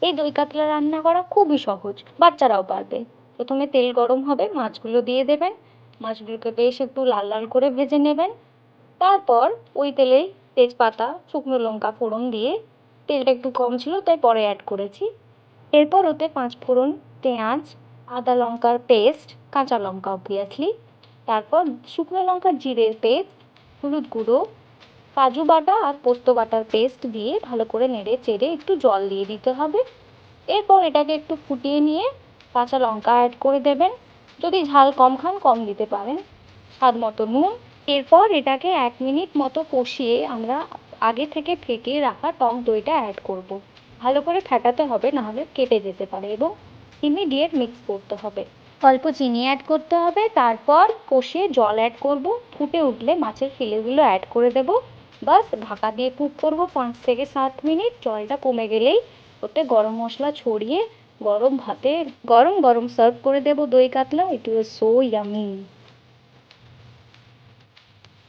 এই দই কাতলা রান্না করা খুবই সহজ, বাচ্চারাও পারবে। প্রথমে তেল গরম হবে, মাছগুলো দিয়ে দেবেন। মাছগুলোকে বেশ একটু লাল লাল করে ভেজে নেবেন। তারপর ওই তেলেই তেজপাতা, শুকনো লঙ্কা ফোড়ন দিয়ে, তেলটা একটু কম ছিল তাই পরে অ্যাড করেছি। এরপর ওতে পাঁচ ফোড়ন, পেঁয়াজ, আদা লঙ্কার পেস্ট, কাঁচা লঙ্কা অবভিয়াসলি, তারপর শুকনো লঙ্কার জিরের পেস্ট, হলুদ গুঁড়ো, কাজু বাটা আর পোস্ত বাটার পেস্ট দিয়ে ভালো করে নেড়ে চেড়ে একটু জল দিয়ে দিতে হবে। এরপর এটাকে একটু ফুটিয়ে নিয়ে কাঁচা লঙ্কা অ্যাড করে দেবেন। যদি ঝাল কম খান কম দিতে পারেন, স্বাদ মতো নুন। এরপর এটাকে 1 মিনিট মতো কষিয়ে আমরা আগে থেকে ফেটিয়ে রাখা টক দইটা অ্যাড করব। ভালো করে ফেটাতে হবে, নাহলে কেটে যেতে পারে, এবং ইমিডিয়েট মিক্স করতে হবে। অল্প চিনি অ্যাড করতে হবে, তারপর কষিয়ে জল অ্যাড করব। ফুটে উঠলে মাছের ফিলেগুলো অ্যাড করে দেব। বাস ঢাকা দিয়ে কুক করব 5 থেকে 7 মিনিট। জলটা কমে গেলেই ওতে গরম মশলা ছড়িয়ে গরম ভাতে গরম গরম সার্ভ করে দেব দই কাতলা। ইট ওয়াজ সো ইয়ামি।